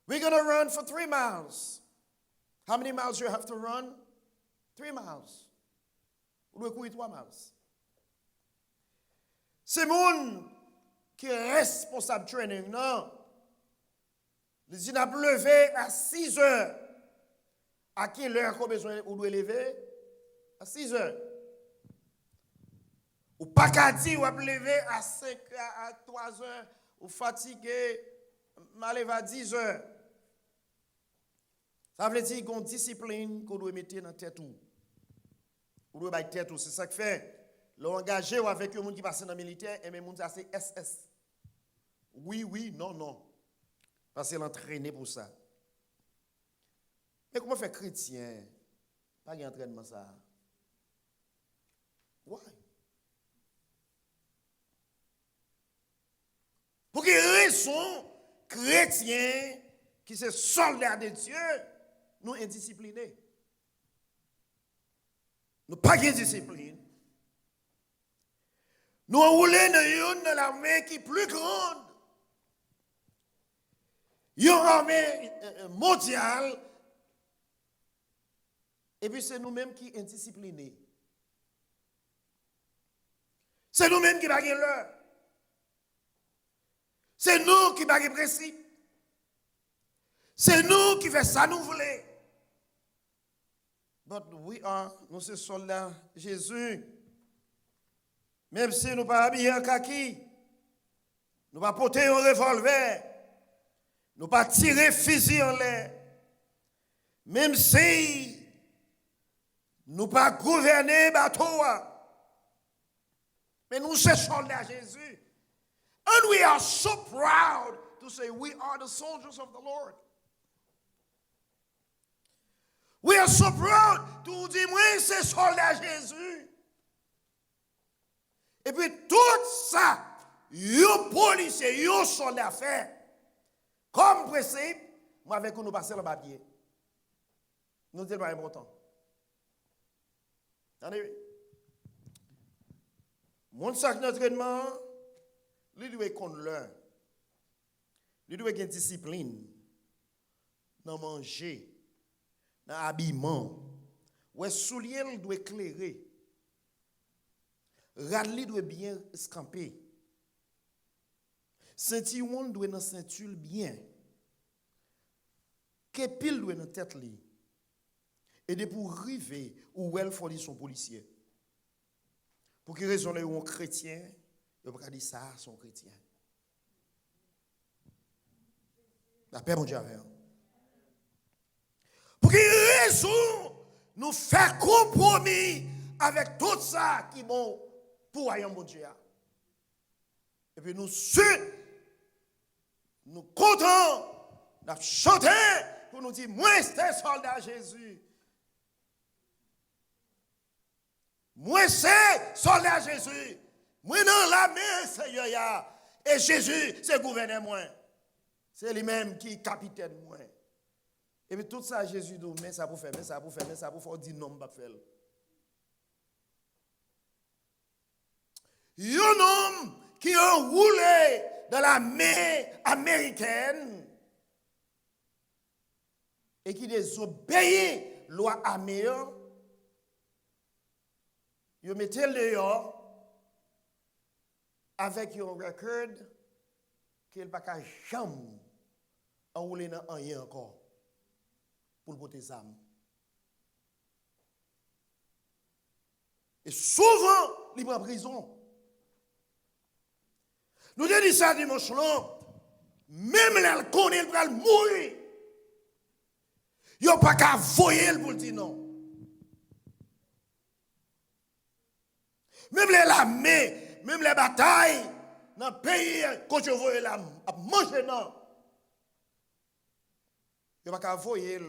we're going to run for 3 miles. How many miles you have to run? 3 miles. Vous devez courir 3 miles. C'est mon qui est responsable de training, non? Les gens ont levé à 6 heures. À quelle heure qu'on besoin ou doit lever? À 6 heures. Ou pas qu'à dire ou à lever à 5 à 3 heures ou fatigué, mal lever à 10 heures. Ça veut dire qu'on discipline qu'on doit mettre dans la tête ou. Ou doit mettre tête ou, c'est ça que fait. L'engagé avec un monde qui passe dans le militaire et même monde c'est SS. Oui, oui, non, non. Parce qu'il est entraîné pour ça. Mais comment faire chrétien? Pas d'entraînement ça. Why? Pour quelle raison chrétien qui sont soldats de Dieu, nous indisciplinés? Nous pas de discipline. Nous roulons dans l'armée qui est plus grande. Une armée mondiale. Et puis c'est nous-mêmes qui sommes indisciplinés. C'est nous-mêmes qui baguons l'heure. C'est nous qui baguons principe. C'est nous qui faisons ça nous voulons. Nous sommes soldats Jésus. Même si nous ne sommes pas habillés en kaki. Nous pas porter un revolver. Nous pas tirer fusil en l'air. Même si nous pas gouverner bateau. Mais nous sommes soldats Jésus. And we are so proud to say we are the soldiers of the Lord. We are so proud to dire moi c'est soldat Jésus. Et puis tout ça, yo policier, yo soldat fait. Comme principe, moi avec nous passer le papier. Nous c'est pas important. Attendez. Mon sac d'entraînement, lui doit connaître l'heure. Lui doit avoir une discipline dans manger, dans l'habillement. Ouais, soulier il doit éclairer. Radli doit bien escamper. Ceinture doit dans ceinture bien. Kepil doit dans tête li. Et de pour river ou elle faut dire son policier. Pour qu'il raisonne un chrétien, il va pas dire ça son chrétien. La paix mon Dieu avec. Pour qu'il raisonne nous faire compromis avec tout ça qui est bon pour ayant mon Dieu. Et puis nous contents, nous chanter pour nous dire moi c'est soldat Jésus. Moi c'est soldat Jésus. Moi dans la main Seigneur. Et Jésus c'est gouverneur moi. C'est lui-même qui est capitaine moi. Et puis tout ça Jésus dit mais ça pour faire, mais ça pour faire, mais ça pour faire dit non pas faire. Un homme qui a roulé dans la mer américaine et qui désobéit loi américaine, il mettait le dehors avec un record qu'il n'a pas jamais enroulé dans rien encore pour le porter âmes. Et souvent, il prend prison. Nous avons dit ça dimanche là, même là, il connaît, il va mourir. Il n'y a pas qu'à voyer pour dire non. Même les l'armée, même les batailles, dans le pays, quand je vois la manger non. Il n'y a pas qu'à voyer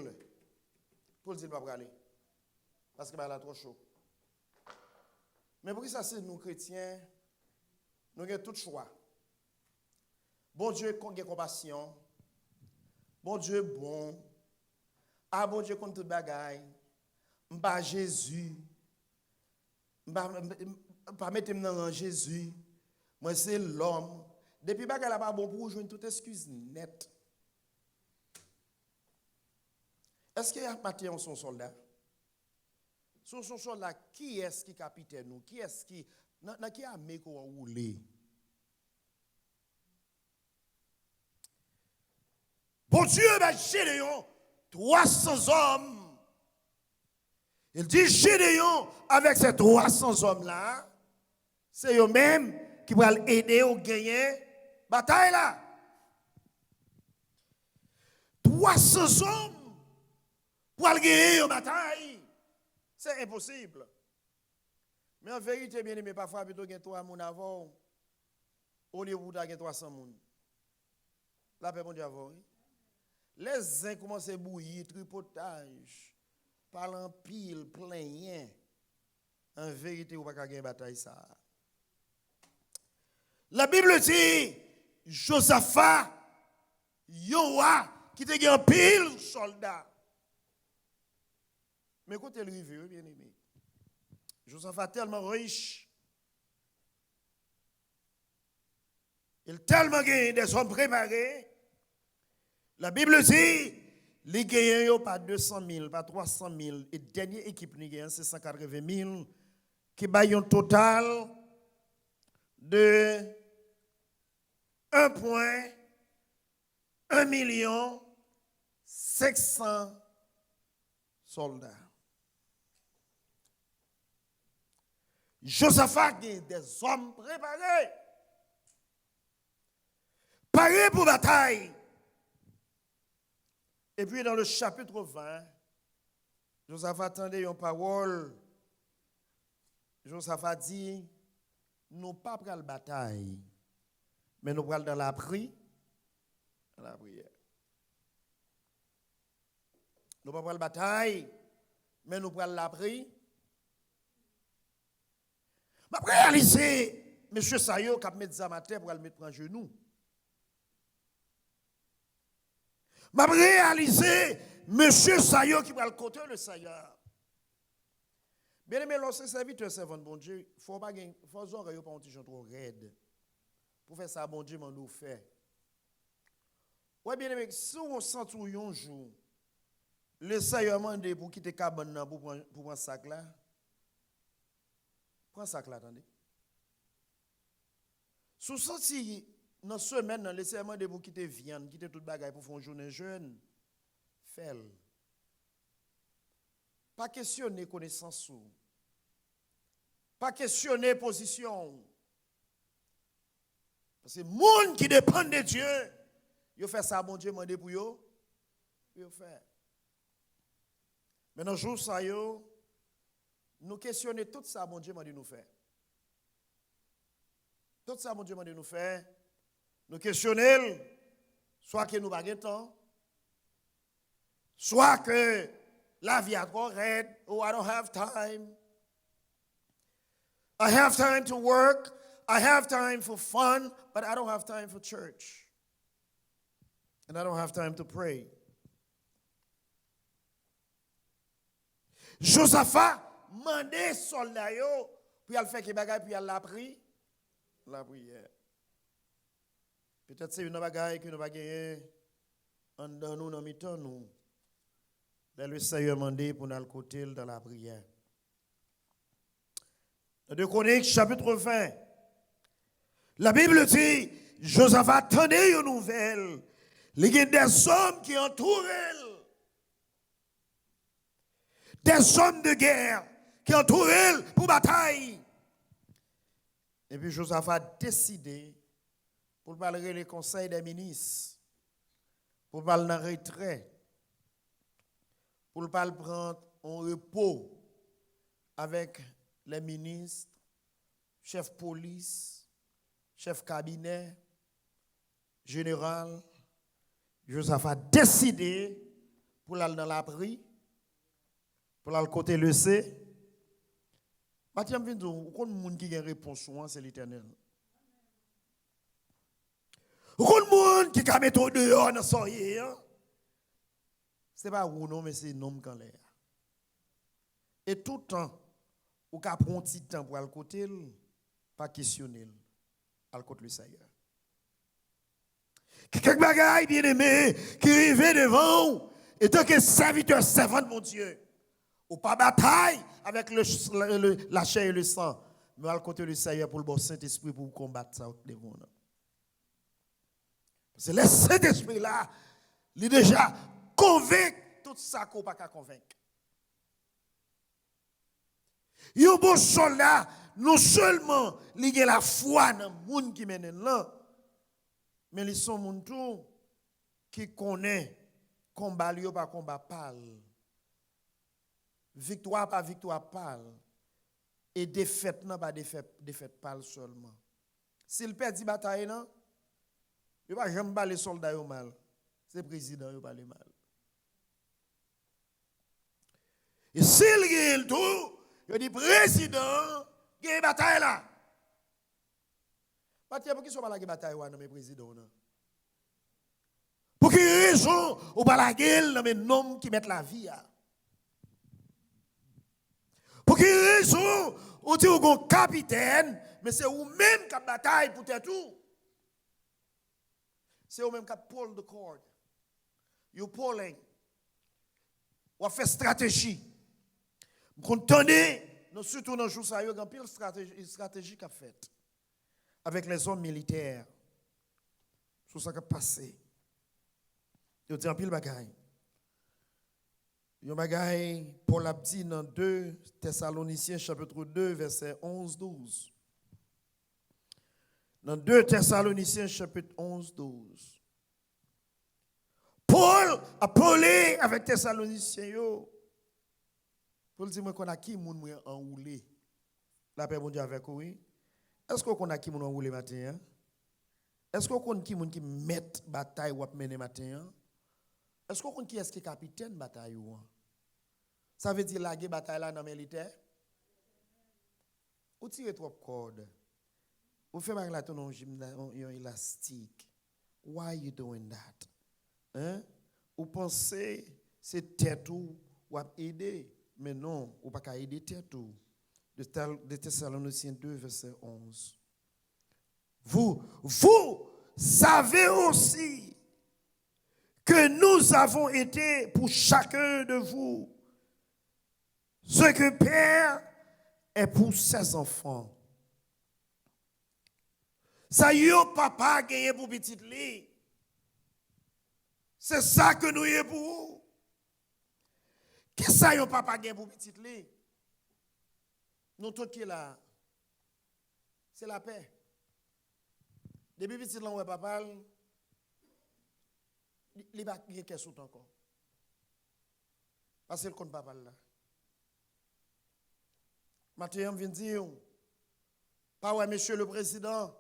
pour dire pas aller. Parce que là trop chaud. Mais pour que ça c'est nous chrétiens, nous avons tout choix. Bon Dieu, qu'on ait compassion. Bon Dieu, bon. Ah, bon Dieu, contre toute bagaille. M'ba Jésus. M'ba mettre dans Jésus. Moi, c'est l'homme. Depuis bagaille là pas bon pour jouer toute excuse nette. Est-ce qu'il y a Matthieu son soldat? Son soldat, qui est-ce qui capitaine nous? Qui est-ce qui. Dans qui armée qu'on roulé? Bon Dieu, ben Gédéon, 300 hommes. Il dit Gédéon, avec ces 300 hommes-là, c'est eux-mêmes qui vont aider à gagner la bataille là. 300 hommes pour gagner la bataille. C'est impossible. Mais en vérité, bien aimé, parfois, plutôt que 3 personnes avant, au lieu de 300 personnes. La paix, mon Dieu, avant. Les uns commencent à bouillir, tripotage, parlant pile, plein. En vérité, vous ne pouvez pas gagner une bataille ça. La Bible dit, Josaphat, Yoa, qui te gagne pile soldat. Mais écoutez le revue, bien aimé. Josaphat tellement riche. Il tellement gagné des hommes préparés. La Bible dit, les gagnants pas 200 000, pas 300 000. Et la dernière équipe, c'est 180 000, qui baille un total de 1,1 million 500 soldats. Josaphat a des hommes préparés. Paré pour bataille. Et puis dans le chapitre 20, Josaphat attendait une parole. Josaphat dit, nous pas pour la bataille, mais nous prenons dans la prière. Dans la prière. Nous pas pour la bataille, mais nous prenons la prière. Je réaliser, M. Sayo, qui a mis ça matin pour le mettre en genou. Je réaliser, M. Sayo qui va le côté le Seigneur. Bien aimé, lorsque serviteur servant bon Dieu, il faut pas gagner, faut pas un petit trop raide. Pour faire ça, bon Dieu, nous fait. Ouais, bien aimé, si on sent tout un jour, le Seigneur m'a demandé pour quitter cabane pour prendre sac là. Prends sac là, attendez. Sous senti dans la semaine, le Seigneur m'a demandé pour quitter viande, quitter toute bagaille pour faire une journée jeune. Fais-le. Pas questionner connaissance. Pas questionner position. Parce que les gens qui dépendent de Dieu, ils font ça, bon Dieu, demandé pour eux. Ils font. Mais dans le jour ça, nous questionnons tout ça, bon Dieu, m'a dit nous faire. Tout ça, bon Dieu, m'a dit nous faire. Nous questionnons, soit que nous n'avons pas de temps, soit que la vie a trop raide. Oh, I don't have time. I have time to work. I have time for fun, but I don't have time for church. And I don't have time to pray. Josaphat mandé soldat yo pour aller faire des bagages puis la prière. La prière. Peut-être c'est une bagaille que nous va gagner en dans nous dans mi-temps nous. Le Seigneur mandé pour nous côté dans la prière. Dans 2 Chroniques chapitre 20. La Bible dit Josaphat attendait une nouvelle. Il y a des hommes qui entourent elle. Des hommes de guerre qui entourent elle pour bataille. Et puis Josaphat a décidé pour parler les conseils des ministres, pour parler de retrait, pour parler prendre un repos avec les ministres, chef police, chef cabinet, général. Josaphat a décidé pour aller dans la prière, pour aller côté le C. Mathieu me dit, aucun monde qui a une réponse souvent, c'est l'Éternel. Aucun monde qui a mettre dehors dans son yeux. Ce n'est pas un nom, mais c'est un homme quand l'air. Et tout le temps, ou qu'a prend un petit temps pour aller côté, pas questionner, aller côté le Seigneur. Quelques bagailles bien aimés qui arrivent devant, et tant que serviteur, servant de mon Dieu. Ou pas bataille avec la chair et le sang. Mais à côté du Seigneur pour le bon Saint-Esprit pour combattre ça devant nous. Parce que le Saint-Esprit là, il est déjà convaincu tout ça qu'on ne peut pas convaincre. Il y a un bon soldat, non seulement il a la foi dans le monde qui mène là, mais ils sont des gens qui connaissent combat, pas combat parle. Victoire par victoire parle. Et défaite non pas défaite parle seulement. S'il perd la bataille, non, il ne va jamais pas les soldats mal. C'est le président qui parle mal. Et s'il gagne tout, il dit président, il y a une bataille là. Mathieu, pour qui sont pas la bataille dans mes présidents? Pour quelle raison ou pas la guerre dans mes noms qui mettent la vie là? Pour quelle raison, on dit qu'on est capitaine, mais c'est vous-même qui bataille pour tout. C'est vous-même qui pull the cord. You pulling. Ou fait stratégie. Vous entendez, surtout dans le jour ça, il y a une stratégie qui a fait avec les hommes militaires. Sur ce qui a passé. Il y a un pile bagaille. Il y a un bagaille, Paul a dit dans 2 Thessaloniciens chapitre 2, verset 11-12. Dans 2 Thessaloniciens chapitre 11, 12. Paul a parlé avec Thessaloniciens. Yo. Paul dit, moi, qu'on a qui moun enroulé. La paix, mon Dieu, avec oui. Est-ce qu'on a qui moun enroulé matin? Hein? Est-ce qu'on a qui moun qui met bataille ou mener matin? Hein? Est-ce qu'on a qui est-ce qui capitaine bataille ou? Ça veut dire la bataille là dans militaire? Ou tire trop corde? Ou fait mal là ton élastique? Why you doing that? Hein? Ou pensez c'est tête ou aider? Mais non, ou pas aider tête ou. De Thessaloniciens 2 verset 11. Vous savez aussi que nous avons été pour chacun de vous ce que Père est pour ses enfants. Ça y est, papa gagné pour petit lit. C'est ça que nous y est pour vous. Qu'est-ce que ça y est, papa gagné pour petit lit? Nous tout qui est là, c'est la paix. Depuis petit là, ouais, papa, il va y quelque chose encore. Parce que le compte papa là. Mathieu vient dire, pas ouais, monsieur le président,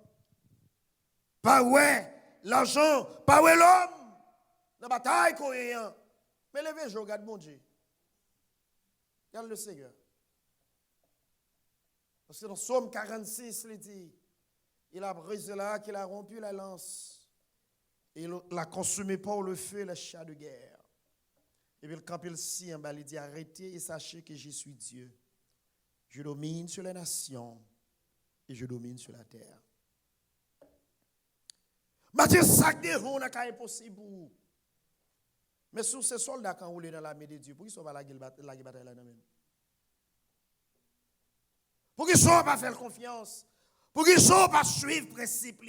pas ouais, l'argent, pas ouais, l'homme, dans la bataille qu'on est. Mais levez, je regarde mon Dieu. Regarde le Seigneur. Parce que dans Somme 46, il dit, il a brisé là, qu'il a rompu la lance. Et il l'a consumé par le feu, le char de guerre. Et puis le camp il dit, arrêtez et sachez que je suis Dieu. Je domine sur les nations et je domine sur la terre. Matthieu, ça n'est pas impossible. Mais sur ces soldats qui ont roulé dans l'armée de Dieu, pour qu'ils ne soient pas la bataille là même. Pour qu'ils ne soient pas faire confiance. Pour qu'ils ne soient pas suivre les principes.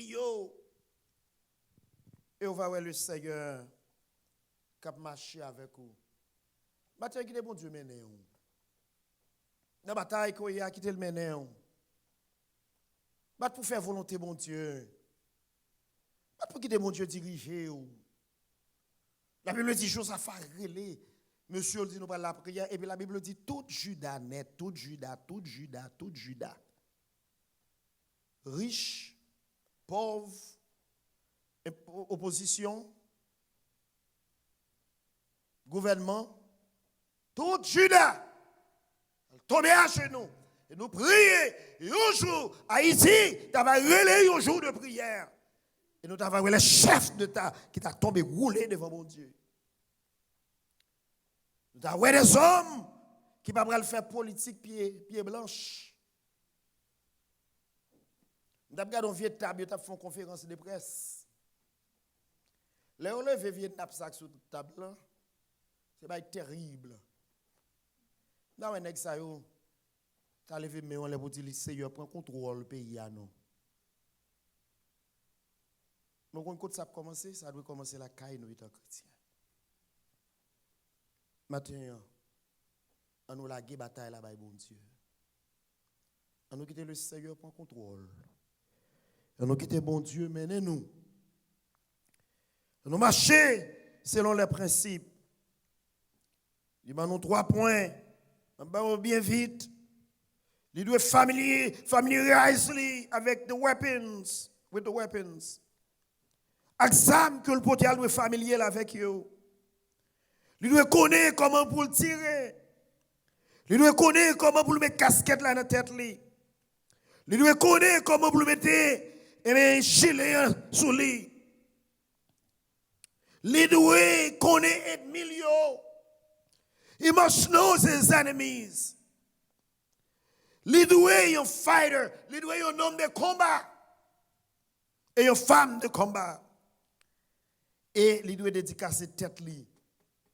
Et on va voir le Seigneur qui a marché avec vous. Matthieu, qui est bon Dieu mené. Dans la bataille, il a quitté le mené. Pour faire volonté, bon Dieu. Pour quitter mon Dieu diriger. La Bible dit chose à faire relais. Monsieur dit nous parle la prière et puis la Bible dit tout Juda net, tout Juda. Riche, pauvre, opposition, gouvernement, tout Juda. Tomber à genoux et nous prier. Et un jour, Haïti, tu vas relayer un jour de prière. Et nous avons le chef d'État qui t'a tombé roulé devant mon Dieu. Nous avons des hommes qui ne peuvent pas faire politique pied blanche. Nous avons regardé un vieux table, nous avons fait une conférence de presse. Là, on lève vieux table sur la table, c'est pas terrible. Là, on a ça, tu as levé, mais on l'a dit, le Seigneur prend contrôle du pays. Mais quand ça a commencé, ça doit commencer la caille, nous étant chrétiens. Maintenant, on nous la bataille là-bas, bon Dieu. On nous quitte le Seigneur prend contrôle. On nous quitte bon Dieu, menez-nous. On nous marcher selon les principes. Il y a 3 points. On va bien vite. Il doit familiariser avec the weapons, with the weapons. Exam que le potier doit familier avec eux. Il doit connaître comment pour le tirer. Il doit connaître comment pour le mettre casquette là dans la tête. Il doit connaître comment pour le mettre un gilet sous lui. Il doit connaître ennemi. He must know his enemies. Il doit être un fighter. Il doit être un homme de combat. Et une femme de combat. Et il doit dédicacer cette tête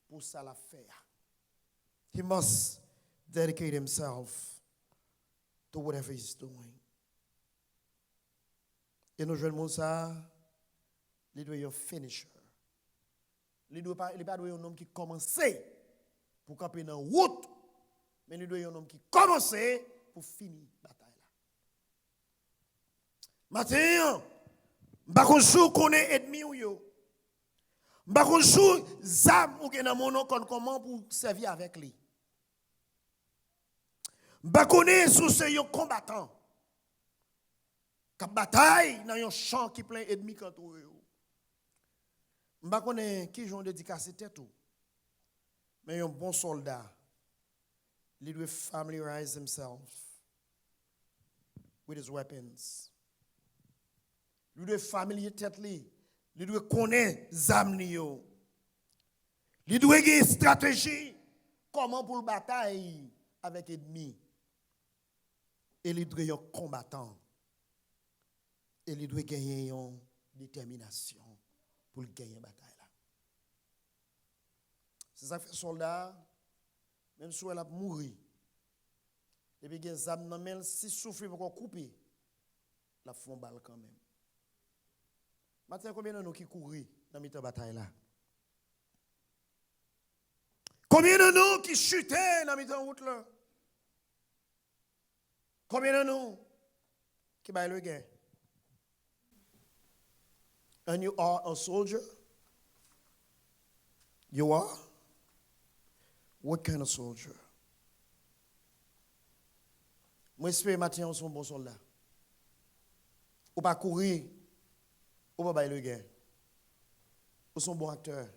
pour ça la faire. He must dedicate himself to whatever he's doing. Et nous jouons ça, il doit être un finisher. Il ne doit pas être un homme qui commence pour camper dans la route, mais il doit être un homme qui commence pour finir la bataille. Matin, m'bakon sou connaît ennemi ou yo. M'bakon sou zam ou gen nan mon nom comment pour servir avec lui. M'bakon sou c'est un combattant. Kap bataille dans un champ qui plein ennemi kantoure yo. M'bakon qui jon dédicace tête ou. Mais un bon soldat, il doit familiarize himself with his weapons. Il doit familier tête li. Il doit connaître zam ni yo. Il doit avoir une stratégie comment pour bataille avec ennemi. Et il doit être combattant. Et il doit gagner une détermination pour gagner la bataille là. C'est ça que fait soldat, même si elle a mouru, et puis il y a des âmes, si souffle pour couper, la font balle quand même. Maintenant, combien de nous qui courent dans la bataille là? Combien de nous qui chutaient dans la route là? Combien de nous qui baillent le gain? And you are a soldier? You are? What kind of soldier? Moi, j'espère matin, on est un bon soldat. Ou pas courir, ou pas bailler le gain. Ou sont bon acteur.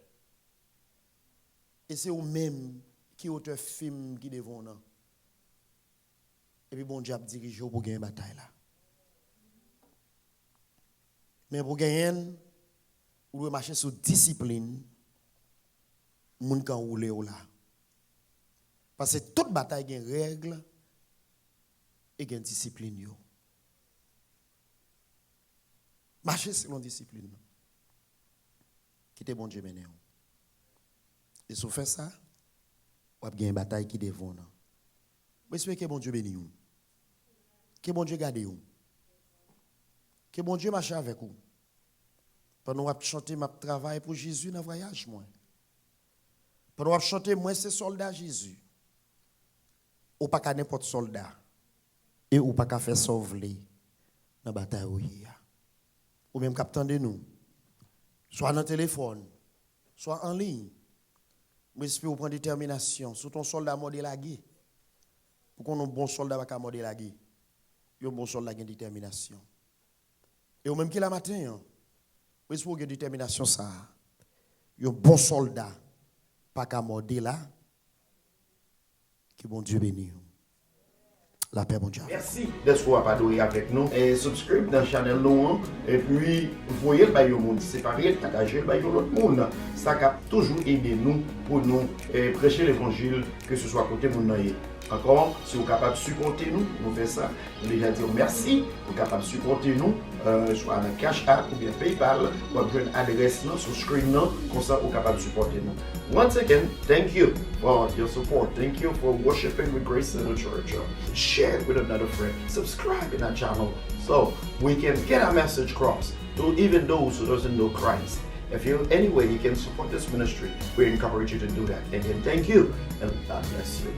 Et c'est eux-mêmes qui sont auteur film qui devant nous. Et puis bon Dieu a dirigé pour gagner une bataille là. Mais pour gagner, vous devez marcher sur discipline. Moun kan roule ou là. Parce que toute bataille a une règle et une discipline. Yo. Marchez selon discipline. Quittez bon Dieu maintenant. Et si vous faites ça, vous avez une bataille qui devant nous. Mais j'espère que bon Dieu bénit vous. Que bon Dieu garde vous. Que bon Dieu marche avec vous. Pendant que vous chantez, je travaille pour Jésus dans le voyage. Pendant que vous chantez, moi c'est soldat Jésus. Ou pas qu'à n'importe soldat. Et ou pas qu'à faire sauver dans la bataille. Ou même capitaine de nous. Soit dans le téléphone, soit en ligne. Mais j'espère que vous prenez détermination. Sur ton soldat modèle la guerre. Pour qu'on ait un bon soldat qui a modèle la guerre. Il y a un bon soldat qui a une détermination. Et au même que la matin, vous avez une détermination ça. Il y a un bon soldat, pas qu'à morder là, que bon Dieu bénisse. La paix, bon Dieu. Merci d'être parlé avec nous. Et subscribe dans la chaîne nous. Et puis, voyez le monde séparé, partagez le l'autre monde. Ça a toujours aidé nous pour nous prêcher l'évangile, que ce soit côté monde. Encore, si vous êtes capable de supporter nous, nous faisons ça. Nous déjà dire merci. Vous êtes capable de supporter nous, soit dans Cash App ou bien PayPal, ou bien une adresse sur le screen, comme ça vous êtes capable de supporter nous. Once again, thank you for your support. Thank you for worshiping with Grace in the Church. Share it with another friend. Subscribe in our channel so we can get our message across to even those who doesn't know Christ. If you any way you can support this ministry, we encourage you to do that. Again, thank you and God bless you.